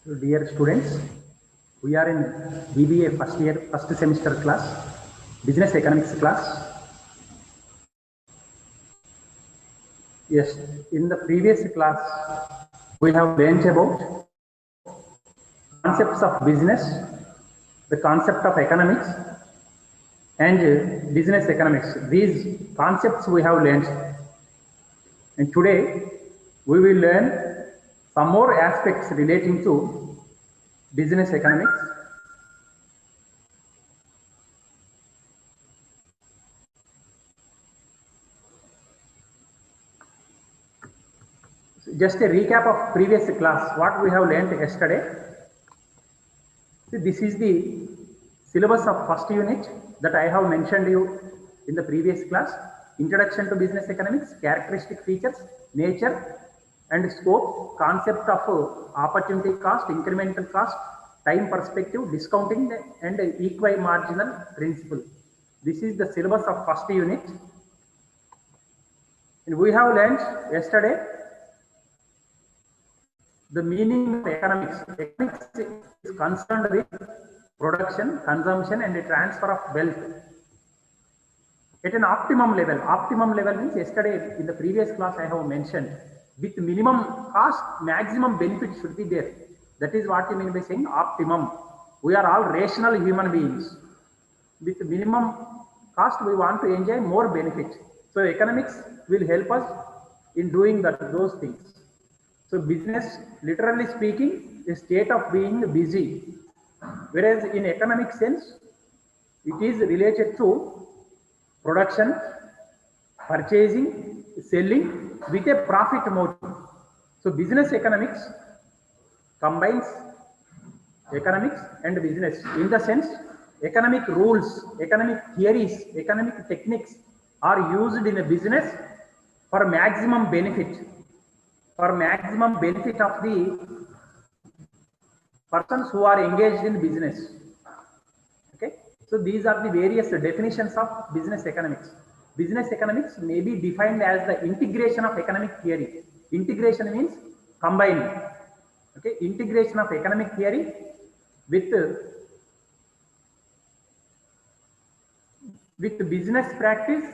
So dear students, we are in BBA first year, first semester class, business economics class. Yes, in the previous class, we have learned about concepts of business, the concept of economics, and business economics. These concepts we have learned. And today, we will learn some more aspects relating to business economics. Just a recap of previous class, what we have learned yesterday. See, this is the syllabus of first unit that I have mentioned you in the previous class. Introduction to business economics, characteristic features, nature and scope, concept of opportunity cost, incremental cost, time perspective, discounting and equi-marginal principle. This is the syllabus of first unit. And we have learned yesterday the meaning of economics. Economics is concerned with production, consumption, and the transfer of wealth at an optimum level. Optimum level means yesterday in the previous class I have mentioned with minimum cost, maximum benefit should be there. That is what you mean by saying optimum. We are all rational human beings. With minimum cost, we want to enjoy more benefit. So economics will help us in doing those things. So business, literally speaking, is a state of being busy. Whereas in economic sense, it is related to production, purchasing, selling with a profit motive. So business economics combines economics and business in the sense economic rules, economic theories, economic techniques are used in a business for maximum benefit. For maximum benefit of the persons who are engaged in business. Okay, so these are the various definitions of business economics. Business economics may be defined as the integration of economic theory. Integration means combining. Okay, integration of economic theory with business practice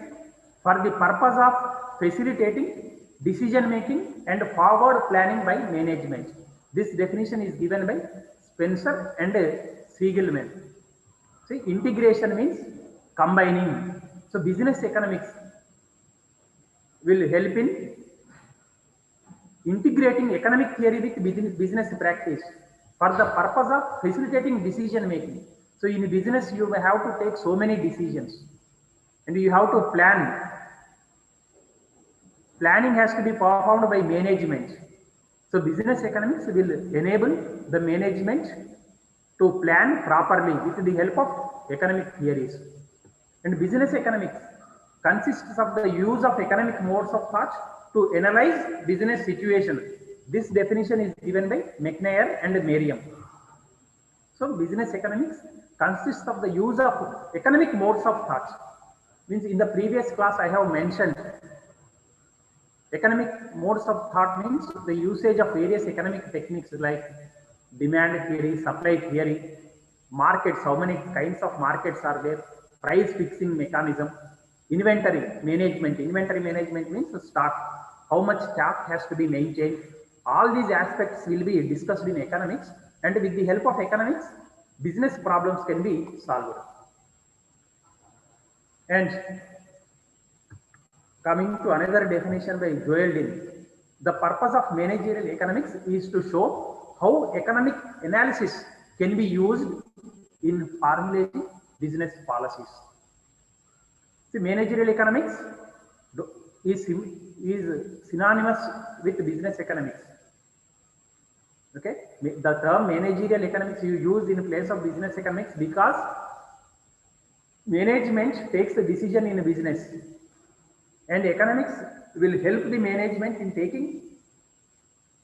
for the purpose of facilitating decision making and forward planning by management. This definition is given by Spencer and Siegelman. See, integration means combining. So business economics will help in integrating economic theory with business practice for the purpose of facilitating decision making. So in business, you may have to take so many decisions and you have to plan. Planning has to be performed by management. So business economics will enable the management to plan properly with the help of economic theories. And business economics consists of the use of economic modes of thought to analyze business situation. This definition is given by McNair and Merriam. So business economics consists of the use of economic modes of thought. Means in the previous class I have mentioned economic modes of thought means the usage of various economic techniques like demand theory, supply theory, markets, how many kinds of markets are there, price fixing mechanism, inventory management. Inventory management means stock, how much stock has to be maintained. All these aspects will be discussed in economics, and with the help of economics, business problems can be solved. And coming to another definition by Joel Dean, the purpose of managerial economics is to show how economic analysis can be used in formulating business policies. See, managerial economics is synonymous with business economics. Okay, the term managerial economics you use in place of business economics because management takes the decision in a business. And economics will help the management in taking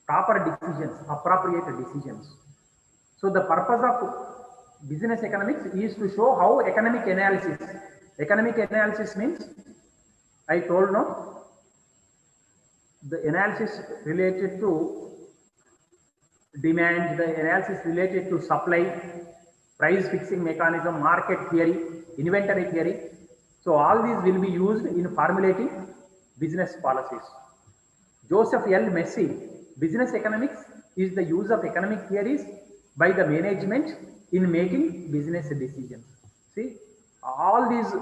proper decisions, appropriate decisions. So the purpose of business economics is to show how economic analysis means, I told now, the analysis related to demand, the analysis related to supply, price fixing mechanism, market theory, inventory theory. So all these will be used in formulating business policies. Joseph L. Massey, business economics is the use of economic theories by the management in making business decisions. See, all these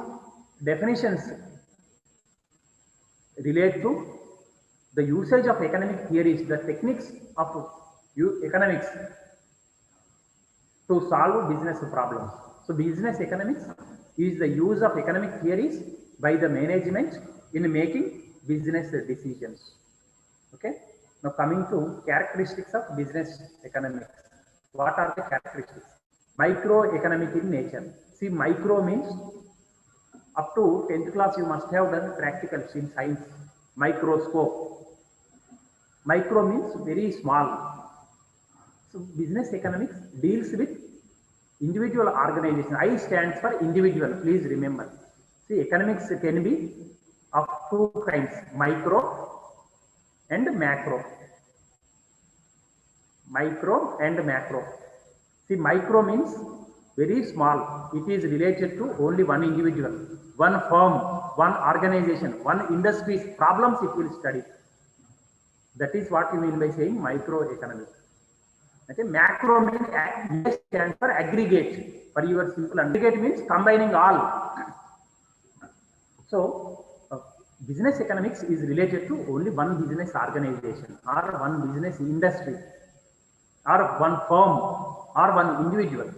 definitions relate to the usage of economic theories, the techniques of economics to solve business problems. So business economics is the use of economic theories by the management in making business decisions. Okay. Now coming to characteristics of business economics. What are the characteristics? Microeconomic in nature. See, micro means up to 10th class you must have done practicals in science. Microscope. Micro means very small. So business economics deals with individual organization. I stands for individual. Please remember. See, economics can be of two kinds: micro and macro. Micro and macro. See, micro means very small. It is related to only one individual, one firm, one organization, one industry's problems it will study. That is what you mean by saying microeconomics. Okay, macro means stands for aggregate. For your simple aggregate means combining all. So business economics is related to only one business organization or one business industry or one firm or one individual.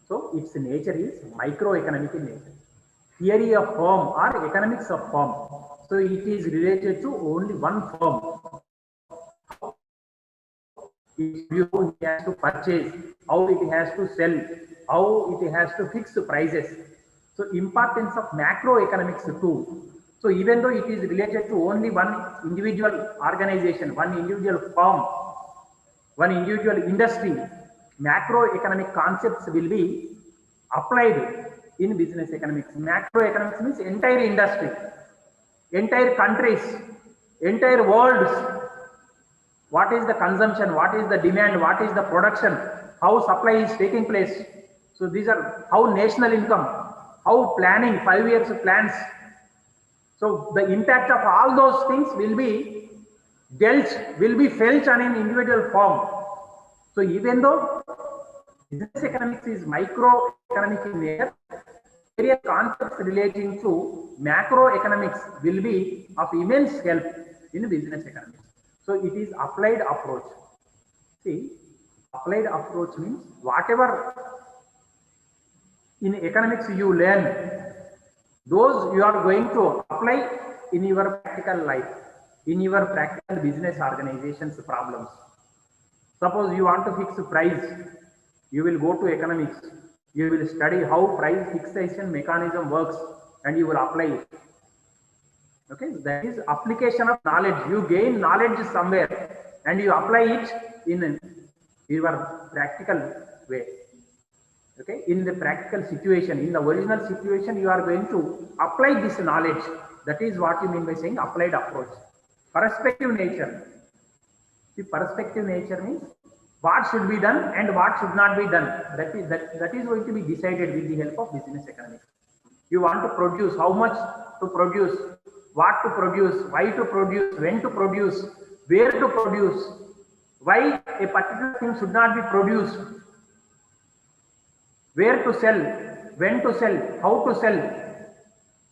So its nature is microeconomic in nature. Theory of firm or economics of firm. So it is related to only one firm. It has to purchase, how it has to sell, how it has to fix prices. So importance of macroeconomics too. So even though it is related to only one individual organization, one individual firm, one individual industry, macroeconomic concepts will be applied in business economics. Macroeconomics means entire industry, entire countries, entire worlds. What is the consumption? What is the demand? What is the production? How supply is taking place? So these are how national income, how planning, 5 years plans. So the impact of all those things will be felt on an individual firm. So even though business economics is microeconomic in nature, various concepts relating to macroeconomics will be of immense help in business economics. So it is applied approach. See, applied approach means whatever in economics you learn, those you are going to apply in your practical life, in your practical business organization's problems. Suppose you want to fix price, you will go to economics, you will study how price fixation mechanism works and you will apply it. Okay, that is application of knowledge. You gain knowledge somewhere and you apply it in your practical way. Okay, in the practical situation, in the original situation, you are going to apply this knowledge. That is what you mean by saying applied approach. Perspective nature. The perspective nature means what should be done and what should not be done. That is going to be decided with the help of business economics. You want to produce, how much to produce, what to produce, why to produce, when to produce, where to produce, why a particular thing should not be produced, where to sell, when to sell, how to sell,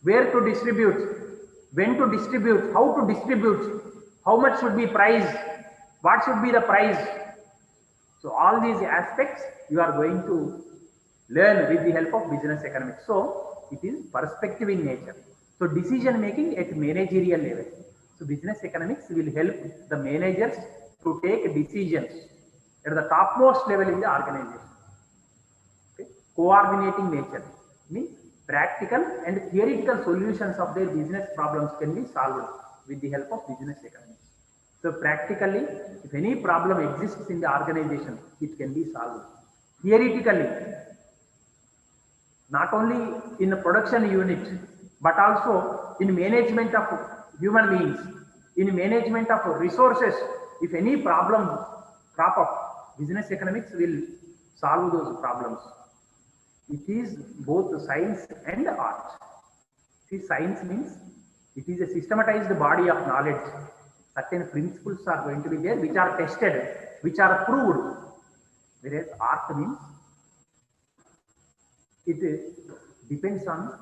where to distribute, when to distribute, how to distribute, how much should be price, what should be the price. So all these aspects you are going to learn with the help of business economics. So it is perspective in nature. So decision making at managerial level. So business economics will help the managers to take decisions at the topmost level in the organization. Okay. Coordinating nature means practical and theoretical solutions of their business problems can be solved with the help of business economics. So practically, if any problem exists in the organization, it can be solved. Theoretically, not only in the production unit, but also in management of human beings, in management of resources. If any problem crop up. Business economics will solve those problems. It is both science and art. See, science means it is a systematized body of knowledge. Certain principles are going to be there, which are tested, which are proved. Whereas art means it depends on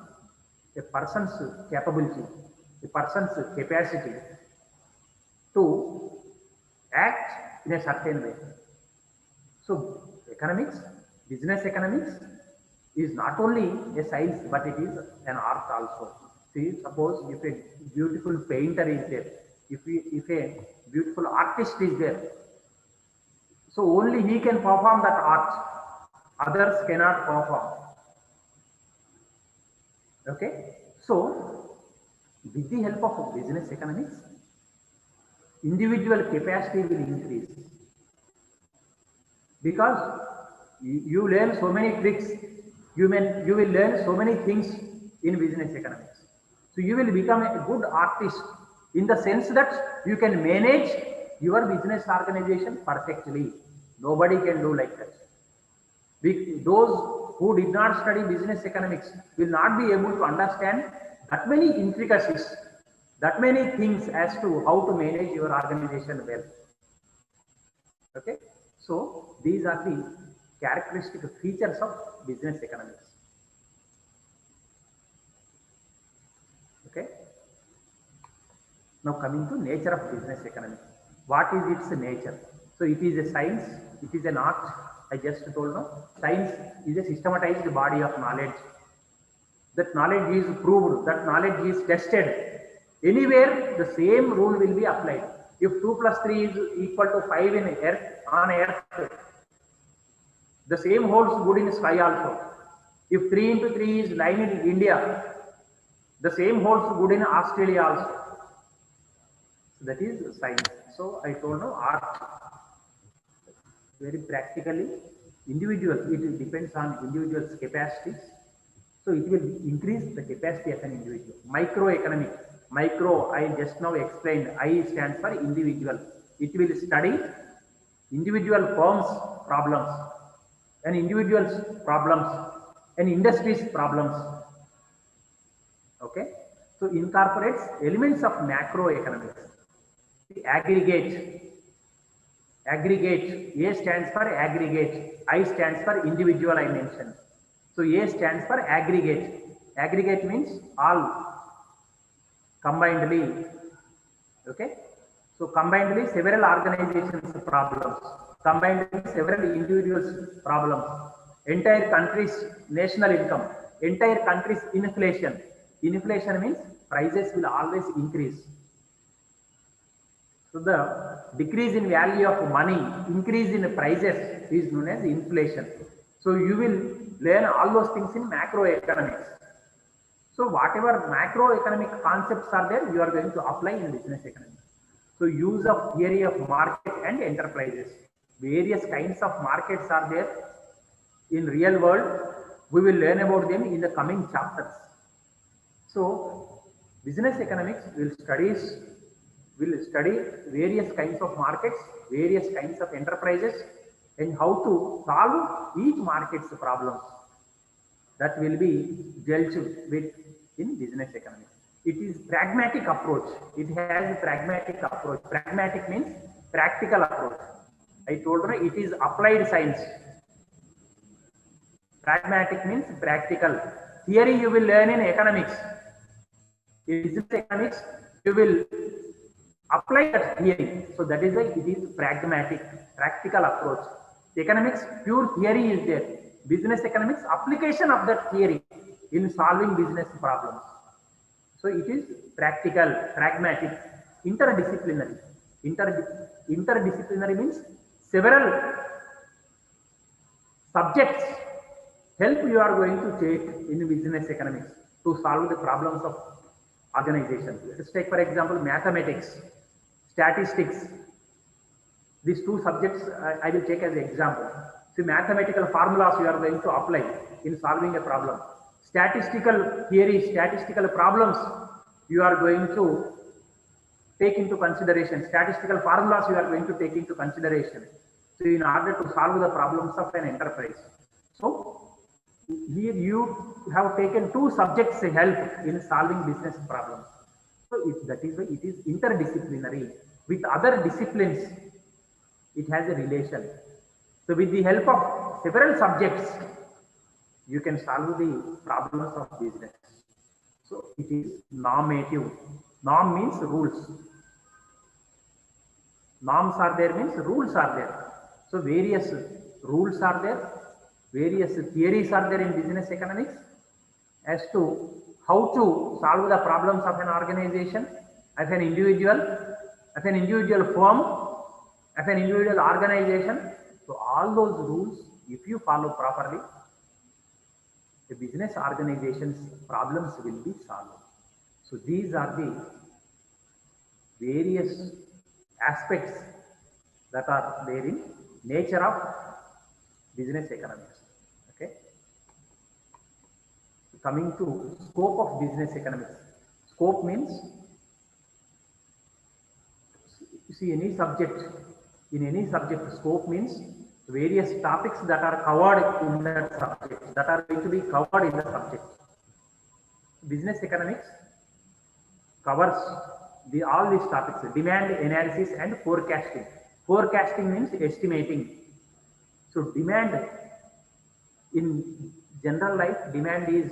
a person's capability, a person's capacity to act in a certain way. So economics, business economics is not only a science, but it is an art also. See, suppose if a beautiful painter is there, if a beautiful artist is there, so only he can perform that art, others cannot perform. Okay, so with the help of business economics, individual capacity will increase because you learn so many tricks, you will learn so many things in business economics. So you will become a good artist in the sense that you can manage your business organization perfectly. Nobody can do like that. Those who did not study business economics will not be able to understand that many intricacies, that many things as to how to manage your organization well. Okay, so these are the characteristic features of business economics. Okay, now coming to nature of business economics. What is its nature? So it is a science, it is an art. I just told you, science is a systematized body of knowledge. That knowledge is proved, that knowledge is tested. Anywhere the same rule will be applied. If 2 plus 3 is equal to 5 in earth, on earth, the same holds good in sky also. If 3 into 3 is 9 in India, the same holds good in Australia also. So that is science. So I told you art, very practically, individual, it depends on individual's capacities. So it will increase the capacity of an individual. Microeconomic, micro, I just now explained, I stands for individual. It will study individual firms' problems, and individuals' problems, and industries' problems. Okay, so incorporates elements of macroeconomics. Aggregate, aggregate. A stands for aggregate. I stands for individual. I mentioned. So A stands for aggregate. Aggregate means all combinedly. Okay. So combinedly several organizations problems, combinedly several individuals problems, entire country's national income, entire country's inflation. Inflation means prices will always increase. So the decrease in value of money, increase in prices is known as inflation. So you will learn all those things in macroeconomics. So whatever macroeconomic concepts are there, you are going to apply in business economics. So use of theory of market and enterprises. Various kinds of markets are there in real world. We will learn about them in the coming chapters. So business economics will study various kinds of markets, various kinds of enterprises, and how to solve each market's problems. That will be dealt with in business economics. It is pragmatic approach. It has a pragmatic approach. Pragmatic means practical approach. I told you it is applied science. Pragmatic means practical. Theory you will learn in economics. In business economics, you will apply that theory. So that is why it is pragmatic, practical approach. Economics, pure theory is there. Business economics, application of that theory in solving business problems. So it is practical, pragmatic, interdisciplinary. Interdisciplinary means several subjects help you are going to take in business economics to solve the problems of organization. Let's take for example mathematics, statistics. These two subjects I will take as an example. So mathematical formulas you are going to apply in solving a problem. Statistical theory, statistical problems you are going to take into consideration. Statistical formulas you are going to take into consideration. So in order to solve the problems of an enterprise. So here you have taken two subjects help in solving business problems. So that is why it is interdisciplinary. With other disciplines, it has a relation. So with the help of several subjects, you can solve the problems of business. So it is normative. Norm means rules. Norms are there means rules are there. So various rules are there, various theories are there in business economics as to how to solve the problems of an organization, of an individual firm, of an individual organization. So all those rules, if you follow properly, the business organization's problems will be solved. So these are the various aspects that are there in nature of business economics. Okay. Coming to scope of business economics. Scope means, see, any subject, in any subject, scope means various topics that are covered in that subject, that are going to be covered in the subject. Business economics covers all these topics: demand analysis and forecasting. Forecasting means estimating. So demand, in general life, demand is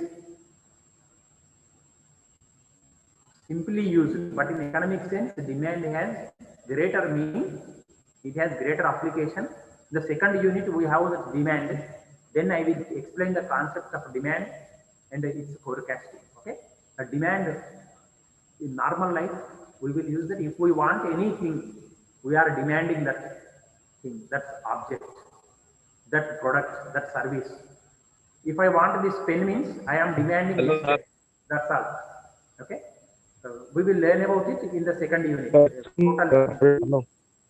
simply used, but in economic sense, demand has greater meaning, it has greater application. The second unit we have the demand, then I will explain the concept of demand and its forecasting. Okay. A demand in normal life, we will use that if we want anything, we are demanding that thing, that object, that product, that service. If I want this pen means I am demanding this pen. That's all. Okay. So we will learn about it in the second unit. Totally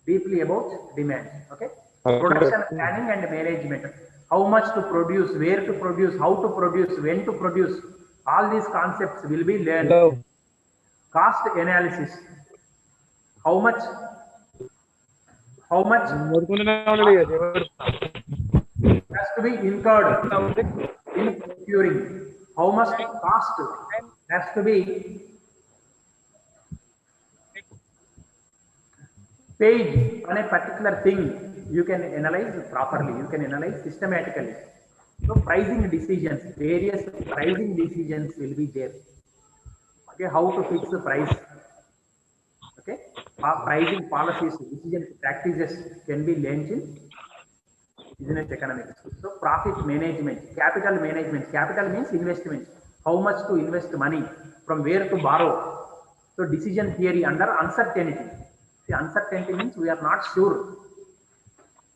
deeply about demand. Okay. Production planning and management. How much to produce, where to produce, how to produce, when to produce. All these concepts will be learned. Cost analysis. How much has to be incurred in procuring. How much cost has to be paid on a particular thing. You can analyze properly, you can analyze systematically. So pricing decisions, various pricing decisions will be there. Okay, how to fix the price. Okay, pricing policies, decision practices can be learned in business economics. So profit management, capital management. Capital means investment. How much to invest money, from where to borrow. So decision theory under uncertainty. See, uncertainty means we are not sure.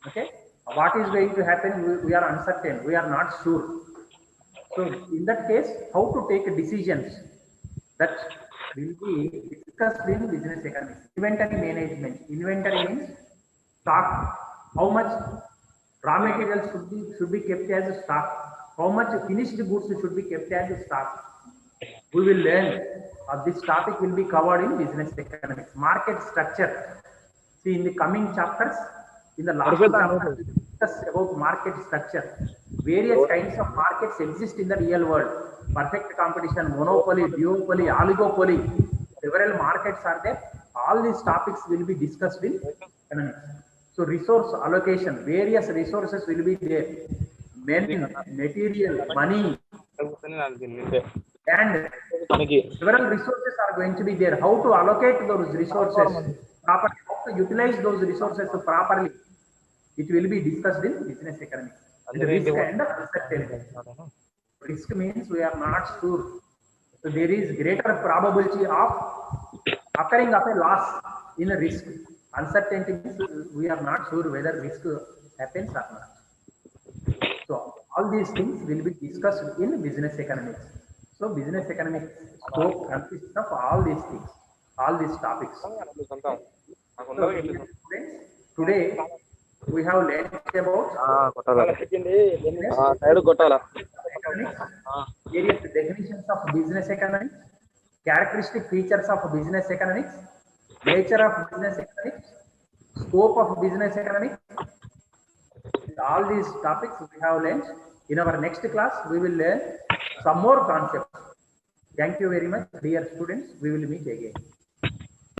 Okay, what is going to happen? We are uncertain. We are not sure. So in that case, how to take decisions, that will be discussed in business economics. Inventory management. Inventory means stock. How much raw materials should be kept as a stock? How much finished goods should be kept as a stock? We will learn. This topic will be covered in business economics. Market structure. See, in the coming chapters, in the last chapter, we discuss about market structure. Various kinds of markets exist in the real world. Perfect competition, monopoly, duopoly, oligopoly. Several markets are there. All these topics will be discussed in economics. So resource allocation, various resources will be there. Men, material, money, and several resources are going to be there. How to allocate those resources properly, how to utilize those resources properly, it will be discussed in business economics. And risk and uncertainty. Risk means we are not sure. So there is greater probability of occurring of a loss in a risk. Uncertainty means we are not sure whether risk happens or not. So all these things will be discussed in business economics. So business economics scope consists of all these things, all these topics. So, today we have learned about various definitions of business economics, characteristic features of business economics, nature of business economics, scope of business economics, all these topics we have learned. In our next class, we will learn some more concepts. Thank you very much, dear students. We will meet again.